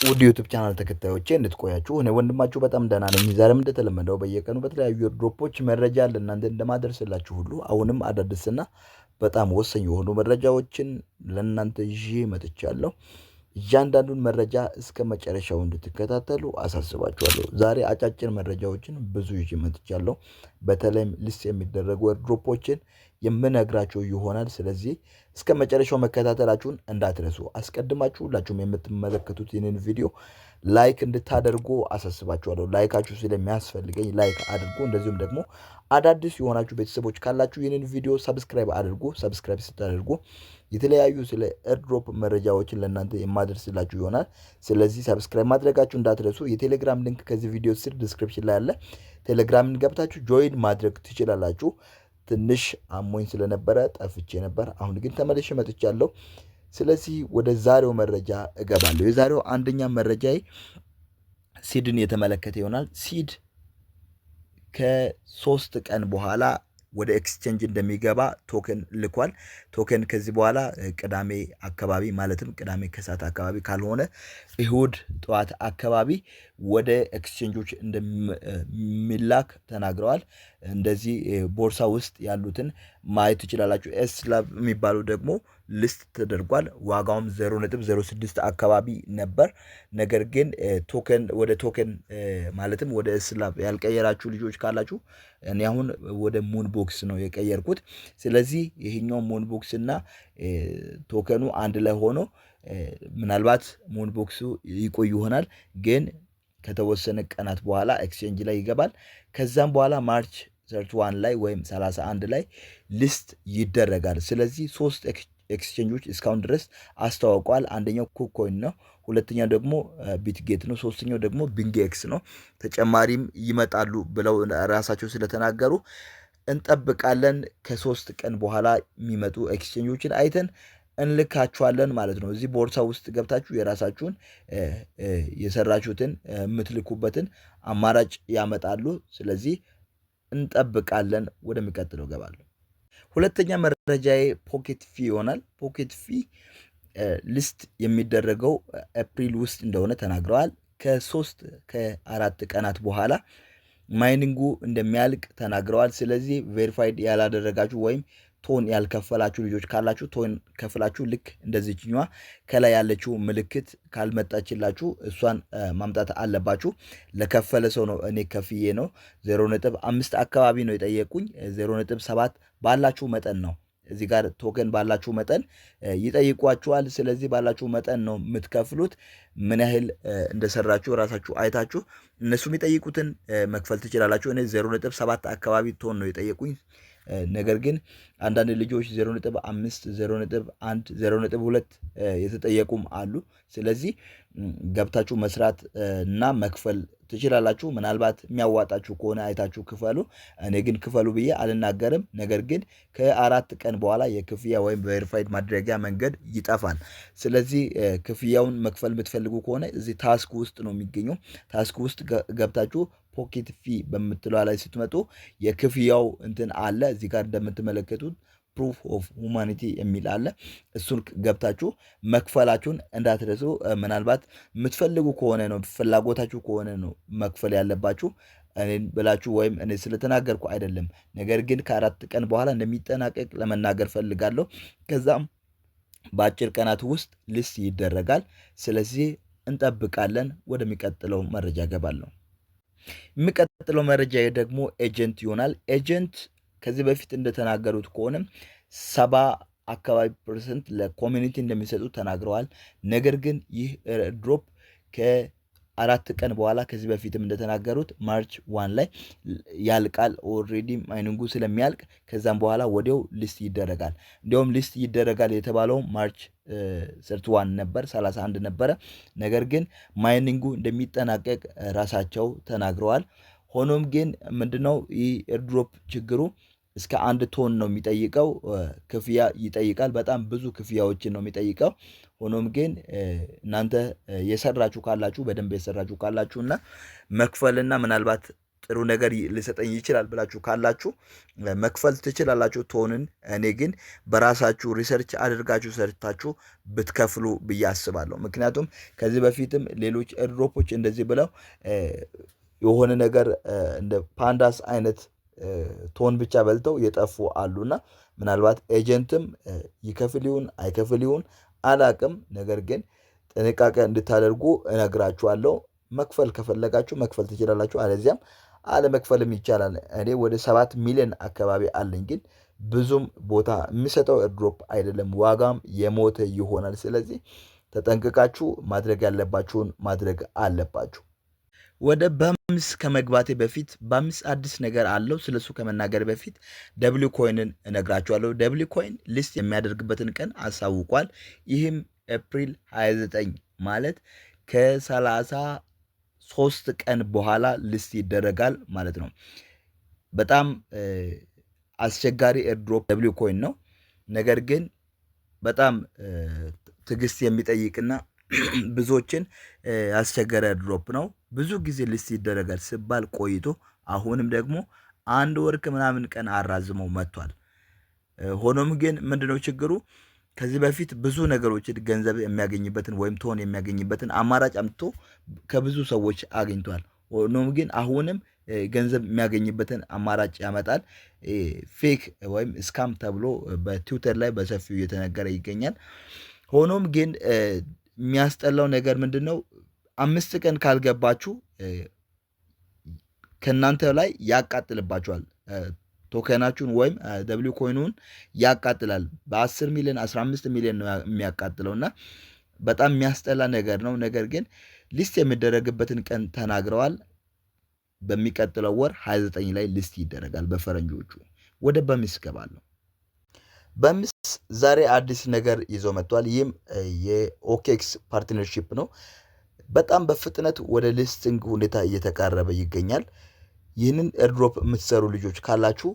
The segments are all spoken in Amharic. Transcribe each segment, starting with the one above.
ውድ ዩቲዩብ ቻናል ተከታዮቼ እንድትቆያችሁ እኔ ወንድማችሁ በጣም ደህና ነኝ። ዛሬም እንደተለመደው በየቀኑ በተለያዩ ድሮፖች መረጃ ለእናንተ እንደማደርስላችሁ ሁሉ አሁንም አዳዲስና በጣም ወሳኝ የሆኑ መረጃዎችን ለእናንተ ይዤ መጥቻለሁ። እያንዳንዱን መረጃ እስከ መጨረሻው እንድትከታተሉ አሳስባችኋለሁ። ዛሬ አጫጭር መረጃዎችን ብዙ ይዤ መጥቻለሁ። በተለይም ሊስት የሚደረጉ ድሮፖችን የምነግራችሁ ይሆናል። ስለዚህ እስከ መጨረሻው መከታተላችሁን እንዳትረሱ። አስቀድማችሁ ሁላችሁም የምትመለከቱት ይህንን ቪዲዮ ላይክ እንድታደርጉ አሳስባችኋለሁ። ላይካችሁ ስለሚያስፈልገኝ ላይክ አድርጉ። እንደዚሁም ደግሞ አዳዲስ የሆናችሁ ቤተሰቦች ካላችሁ ይህንን ቪዲዮ ሰብስክራይብ አድርጉ። ሰብስክራይብ ስታደርጉ የተለያዩ ስለ ኤርድሮፕ መረጃዎችን ለእናንተ የማደርስላችሁ ይሆናል። ስለዚህ ሰብስክራይብ ማድረጋችሁ እንዳትረሱ። የቴሌግራም ሊንክ ከዚህ ቪዲዮ ስር ዲስክሪፕሽን ላይ አለ። ቴሌግራምን ገብታችሁ ጆይን ማድረግ ትችላላችሁ። ትንሽ አሞኝ ስለነበረ ጠፍቼ ነበር። አሁን ግን ተመልሼ መጥቻለሁ። ስለዚህ ወደ ዛሬው መረጃ እገባለሁ። የዛሬው አንደኛ መረጃዬ ሲድን የተመለከተ ይሆናል። ሲድ ከ3 ቀን በኋላ ወደ ኤክስቼንጅ እንደሚገባ ቶከን ልኳል። ቶከን ከዚህ በኋላ ቅዳሜ አካባቢ ማለትም ቅዳሜ ከሰዓት አካባቢ ካልሆነ እሁድ ጠዋት አካባቢ ወደ ኤክስቼንጆች እንደሚላክ ተናግረዋል። እንደዚህ ቦርሳ ውስጥ ያሉትን ማየት ትችላላችሁ። ኤስ ላብ የሚባሉ ደግሞ ሊስት ተደርጓል። ዋጋውም 0.06 አካባቢ ነበር። ነገር ግን ቶከን ወደ ቶከን ማለትም ወደ ኤስ ላብ ያልቀየራችሁ ልጆች ካላችሁ እኔ አሁን ወደ ሙን ቦክስ ነው የቀየርኩት። ስለዚህ ይሄኛው ሙን ቦክስ እና ቶከኑ አንድ ላይ ሆኖ ምናልባት ሙን ቦክሱ ይቆይ ይሆናል፣ ግን ከተወሰነ ቀናት በኋላ ኤክስቼንጅ ላይ ይገባል። ከዛም በኋላ ማርች 31 ላይ ወይም 31 ላይ ሊስት ይደረጋል። ስለዚህ 3 ኤክስቼንጆች እስካሁን ድረስ አስተዋውቋል። አንደኛው ኩኮይን ነው፣ ሁለተኛው ደግሞ ቢትጌት ነው፣ ሶስተኛው ደግሞ ቢንጌክስ ነው። ተጨማሪም ይመጣሉ ብለው ራሳቸው ስለተናገሩ እንጠብቃለን። ከ3 ቀን በኋላ የሚመጡ ኤክስቼንጆችን አይተን እንልካችኋለን ማለት ነው። እዚህ ቦርሳ ውስጥ ገብታችሁ የራሳችሁን የሰራችሁትን የምትልኩበትን አማራጭ ያመጣሉ። ስለዚህ እንጠብቃለን። ወደሚቀጥለው ገባለሁ። ሁለተኛ መረጃዬ ፖኬት ፊ ይሆናል። ፖኬት ፊ ሊስት የሚደረገው ኤፕሪል ውስጥ እንደሆነ ተናግረዋል። ከ4 ቀናት በኋላ ማይኒንጉ እንደሚያልቅ ተናግረዋል። ስለዚህ ቬሪፋይድ ያላደረጋችሁ ወይም ቶን ያልከፈላችሁ ልጆች ካላችሁ ቶን ከፍላችሁ ልክ እንደዚህኛዋ ከላይ ያለችው ምልክት ካልመጣችላችሁ እሷን ማምጣት አለባችሁ። ለከፈለ ሰው ነው እኔ ከፍዬ ነው። 0.5 አካባቢ ነው የጠየቁኝ። 0.7 ባላችሁ መጠን ነው እዚህ ጋር ቶከን ባላችሁ መጠን ይጠይቋችኋል። ስለዚህ ባላችሁ መጠን ነው የምትከፍሉት። ምን ያህል እንደሰራችሁ ራሳችሁ አይታችሁ እነሱ የሚጠይቁትን መክፈል ትችላላችሁ። እኔ 0.7 አካባቢ ቶን ነው የጠየቁኝ። ነገር ግን አንዳንድ ልጆች 0.5 0.1 0.2 የተጠየቁም አሉ። ስለዚህ ገብታችሁ መስራት እና መክፈል ትችላላችሁ። ምናልባት የሚያዋጣችሁ ከሆነ አይታችሁ ክፈሉ። እኔ ግን ክፈሉ ብዬ አልናገርም። ነገር ግን ከ4 ቀን በኋላ የክፍያ ወይም ቬሪፋይድ ማድረጊያ መንገድ ይጠፋል። ስለዚህ ክፍያውን መክፈል የምትፈልጉ ከሆነ እዚህ ታስክ ውስጥ ነው የሚገኘው። ታስክ ውስጥ ገብታችሁ ፖኬት ፊ በምትለዋ ላይ ስትመጡ የክፍያው እንትን አለ። እዚህ ጋር እንደምትመለከቱት ፕሩፍ ኦፍ ሁማኒቲ የሚል አለ። እሱን ገብታችሁ መክፈላችሁን እንዳትረሱ። ምናልባት የምትፈልጉ ከሆነ ነው ፍላጎታችሁ ከሆነ ነው መክፈል ያለባችሁ። እኔን ብላችሁ ወይም እኔ ስለተናገርኩ አይደለም። ነገር ግን ከ4 ቀን በኋላ እንደሚጠናቀቅ ለመናገር ፈልጋለሁ። ከዛም በአጭር ቀናት ውስጥ ሊስት ይደረጋል። ስለዚህ እንጠብቃለን። ወደሚቀጥለው መረጃ ገባለሁ። የሚቀጥለው መረጃ ደግሞ ኤጀንት ይሆናል። ኤጀንት ከዚህ በፊት እንደተናገሩት ከሆነ 70% ለኮሚኒቲ እንደሚሰጡ ተናግረዋል። ነገር ግን ይህ ድሮፕ ከ4 ቀን በኋላ ከዚህ በፊትም እንደተናገሩት ማርች 1 ላይ ያልቃል። ኦልሬዲ ማይኒንጉ ስለሚያልቅ ከዛም በኋላ ወዲያው ሊስት ይደረጋል። እንዲሁም ሊስት ይደረጋል የተባለው ማርች 31 ነበር፣ 31 ነበረ። ነገር ግን ማይኒንጉ እንደሚጠናቀቅ ራሳቸው ተናግረዋል። ሆኖም ግን ምንድነው ይህ ኤርድሮፕ ችግሩ እስከ 1 ቶን ነው የሚጠይቀው። ክፍያ ይጠይቃል። በጣም ብዙ ክፍያዎችን ነው የሚጠይቀው። ሆኖም ግን እናንተ የሰራችሁ ካላችሁ በደንብ የሰራችሁ ካላችሁ እና መክፈልና ምናልባት ጥሩ ነገር ሊሰጠኝ ይችላል ብላችሁ ካላችሁ መክፈል ትችላላችሁ ቶንን። እኔ ግን በራሳችሁ ሪሰርች አድርጋችሁ ሰርታችሁ ብትከፍሉ ብዬ አስባለሁ። ምክንያቱም ከዚህ በፊትም ሌሎች ኤርድሮፖች እንደዚህ ብለው የሆነ ነገር እንደ ፓንዳስ አይነት ቶን ብቻ በልተው የጠፉ አሉና ምናልባት ኤጀንትም ይከፍል ይሁን አይከፍል ይሁን አላቅም። ነገር ግን ጥንቃቄ እንድታደርጉ እነግራችኋለሁ። መክፈል ከፈለጋችሁ መክፈል ትችላላችሁ፣ አለዚያም አለመክፈልም ይቻላል። እኔ ወደ 7 ሚሊዮን አካባቢ አለኝ፣ ግን ብዙም ቦታ የሚሰጠው ኤርድሮፕ አይደለም፣ ዋጋም የሞተ ይሆናል። ስለዚህ ተጠንቅቃችሁ ማድረግ ያለባችሁን ማድረግ አለባችሁ። ወደ ባምስ ከመግባቴ በፊት ባምስ አዲስ ነገር አለው። ስለሱ ከመናገር በፊት ደብሊ ኮይንን እነግራችኋለሁ። ደብሊ ኮይን ሊስት የሚያደርግበትን ቀን አሳውቋል። ይህም ኤፕሪል 29 ማለት ከ33 ቀን በኋላ ሊስት ይደረጋል ማለት ነው። በጣም አስቸጋሪ ኤርድሮፕ ደብሊ ኮይን ነው። ነገር ግን በጣም ትዕግስት የሚጠይቅና ብዙዎችን ያስቸገረ ድሮፕ ነው። ብዙ ጊዜ ሊስት ይደረጋል ሲባል ቆይቶ አሁንም ደግሞ 1 ወር ከምናምን ቀን አራዝመው መጥቷል። ሆኖም ግን ምንድነው ችግሩ? ከዚህ በፊት ብዙ ነገሮችን ገንዘብ የሚያገኝበትን ወይም ቶን የሚያገኝበትን አማራጭ አምጥቶ ከብዙ ሰዎች አግኝቷል። ሆኖም ግን አሁንም ገንዘብ የሚያገኝበትን አማራጭ ያመጣል። ፌክ ወይም ስካም ተብሎ በትዊተር ላይ በሰፊው እየተነገረ ይገኛል። ሆኖም ግን የሚያስጠላው ነገር ምንድን ነው? 5 ቀን ካልገባችሁ ከእናንተ ላይ ያቃጥልባችኋል። ቶከናችሁን ወይም ደብሊ ኮይኑን ያቃጥላል። በ10 ሚሊዮን 15 ሚሊዮን ነው የሚያቃጥለው እና በጣም የሚያስጠላ ነገር ነው። ነገር ግን ሊስት የሚደረግበትን ቀን ተናግረዋል። በሚቀጥለው ወር 29 ላይ ሊስት ይደረጋል በፈረንጆቹ። ወደ በሚስ ገባለሁ። በሚስ ዛሬ አዲስ ነገር ይዞ መጥቷል። ይህም የኦኬክስ ፓርትነርሺፕ ነው። በጣም በፍጥነት ወደ ሊስቲንግ ሁኔታ እየተቃረበ ይገኛል። ይህንን ኤርድሮፕ የምትሰሩ ልጆች ካላችሁ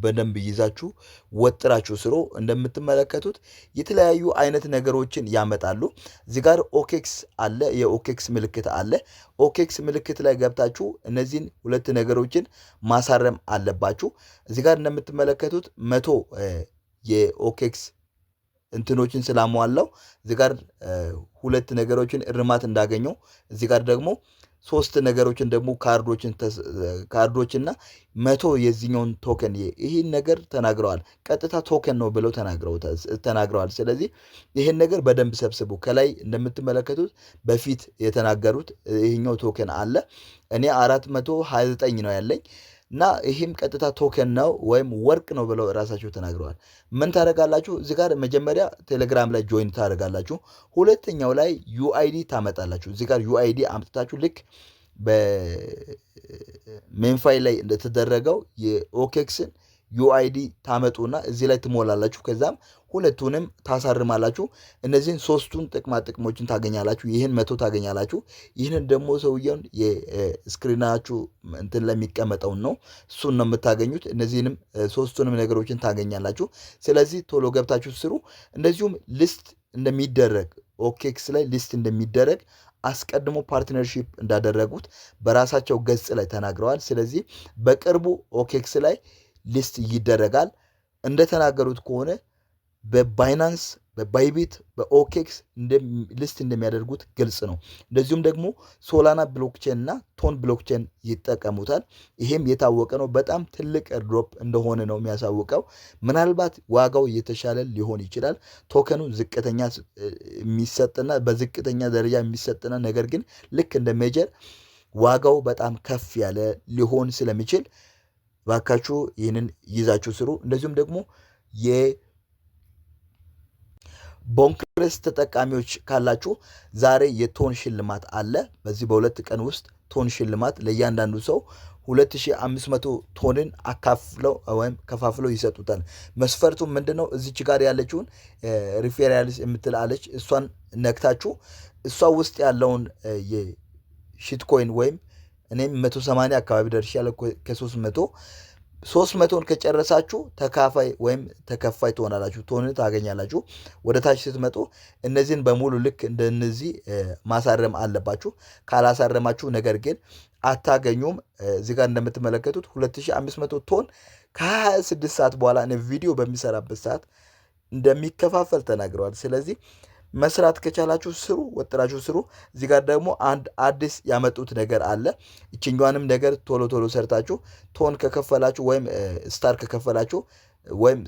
በደንብ ይዛችሁ ወጥራችሁ ስሩ። እንደምትመለከቱት የተለያዩ አይነት ነገሮችን ያመጣሉ። እዚህ ጋር ኦኬክስ አለ፣ የኦኬክስ ምልክት አለ። ኦኬክስ ምልክት ላይ ገብታችሁ እነዚህን 2 ነገሮችን ማሳረም አለባችሁ። እዚህ ጋር እንደምትመለከቱት 100 የኦኬክስ እንትኖችን ስላሟላው እዚህ ጋር 2 ነገሮችን እርማት እንዳገኘው፣ እዚህ ጋር ደግሞ 3 ነገሮችን ደግሞ ካርዶችና 100 የዚህኛውን ቶከን ይህን ነገር ተናግረዋል። ቀጥታ ቶከን ነው ብለው ተናግረዋል። ስለዚህ ይህን ነገር በደንብ ሰብስቡ። ከላይ እንደምትመለከቱት በፊት የተናገሩት ይህኛው ቶከን አለ። እኔ 429 ነው ያለኝ እና ይህም ቀጥታ ቶከን ነው ወይም ወርቅ ነው ብለው እራሳቸው ተናግረዋል። ምን ታደርጋላችሁ? እዚህ ጋር መጀመሪያ ቴሌግራም ላይ ጆይን ታደርጋላችሁ። ሁለተኛው ላይ ዩአይዲ ታመጣላችሁ። እዚህ ጋር ዩአይዲ አምጥታችሁ ልክ በሜንፋይ ላይ እንደተደረገው የኦኬክስን ዩአይዲ ታመጡና እዚህ ላይ ትሞላላችሁ። ከዛም 2ቱንም ታሳርማላችሁ። እነዚህን 3ቱን ጥቅሞችን ታገኛላችሁ። ይህን 100 ታገኛላችሁ። ይህንን ደግሞ ሰውየውን የስክሪናችሁ እንትን ላይ የሚቀመጠውን ነው፣ እሱን ነው የምታገኙት። እነዚህንም 3ቱንም ነገሮችን ታገኛላችሁ። ስለዚህ ቶሎ ገብታችሁ ስሩ። እንደዚሁም ሊስት እንደሚደረግ ኦኬክስ ላይ ሊስት እንደሚደረግ አስቀድሞ ፓርትነርሺፕ እንዳደረጉት በራሳቸው ገጽ ላይ ተናግረዋል። ስለዚህ በቅርቡ ኦኬክስ ላይ ሊስት ይደረጋል። እንደተናገሩት ከሆነ በባይናንስ፣ በባይቢት፣ በኦኬክስ ሊስት እንደሚያደርጉት ግልጽ ነው። እንደዚሁም ደግሞ ሶላና ብሎክቼን እና ቶን ብሎክቼን ይጠቀሙታል። ይሄም የታወቀ ነው። በጣም ትልቅ ኤርድሮፕ እንደሆነ ነው የሚያሳውቀው። ምናልባት ዋጋው የተሻለ ሊሆን ይችላል። ቶከኑ ዝቅተኛ የሚሰጥና በዝቅተኛ ደረጃ የሚሰጥና ነገር ግን ልክ እንደ ሜጀር ዋጋው በጣም ከፍ ያለ ሊሆን ስለሚችል ባካችሁ ይህንን ይዛችሁ ስሩ። እንደዚሁም ደግሞ የቦንክረስ ተጠቃሚዎች ካላችሁ ዛሬ የቶን ሽልማት አለ። በዚህ በ2 ቀን ውስጥ ቶን ሽልማት ለእያንዳንዱ ሰው 2500 ቶንን አካፍለው ወይም ከፋፍለው ይሰጡታል። መስፈርቱ ምንድነው? እዚች ጋር ያለችውን ሪፌራልስ የምትል አለች። እሷን ነክታችሁ እሷ ውስጥ ያለውን የሺት ኮይን ወይም እኔም 180 አካባቢ ደርሻለሁ ከ300 300ን ከጨረሳችሁ ተካፋይ ወይም ተከፋይ ትሆናላችሁ፣ ቶን ታገኛላችሁ። ወደ ታች ስትመጡ እነዚህን በሙሉ ልክ እንደነዚህ ማሳረም አለባችሁ። ካላሳረማችሁ ነገር ግን አታገኙም። እዚህ ጋር እንደምትመለከቱት 2500 ቶን ከ26 ሰዓት በኋላ ቪዲዮ በሚሰራበት ሰዓት እንደሚከፋፈል ተናግረዋል። ስለዚህ መስራት ከቻላችሁ ስሩ፣ ወጥራችሁ ስሩ። እዚህ ጋር ደግሞ አንድ አዲስ ያመጡት ነገር አለ። ይችኛዋንም ነገር ቶሎ ቶሎ ሰርታችሁ ቶን ከከፈላችሁ ወይም ስታር ከከፈላችሁ ወይም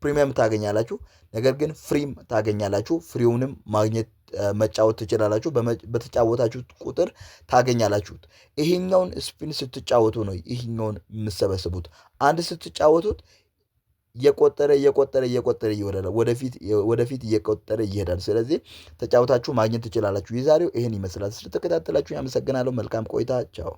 ፕሪሚየም ታገኛላችሁ። ነገር ግን ፍሪም ታገኛላችሁ። ፍሪውንም ማግኘት መጫወት ትችላላችሁ። በተጫወታችሁ ቁጥር ታገኛላችሁት። ይሄኛውን ስፒን ስትጫወቱ ነው ይሄኛውን የምሰበስቡት። አንድ ስትጫወቱት እየቆጠረ ይወዳል፣ ወደፊት እየቆጠረ ይሄዳል። ስለዚህ ተጫውታችሁ ማግኘት ትችላላችሁ። የዛሬው ይህን ይመስላል። ስለተከታተላችሁ ያመሰግናለሁ። መልካም ቆይታ። ቻው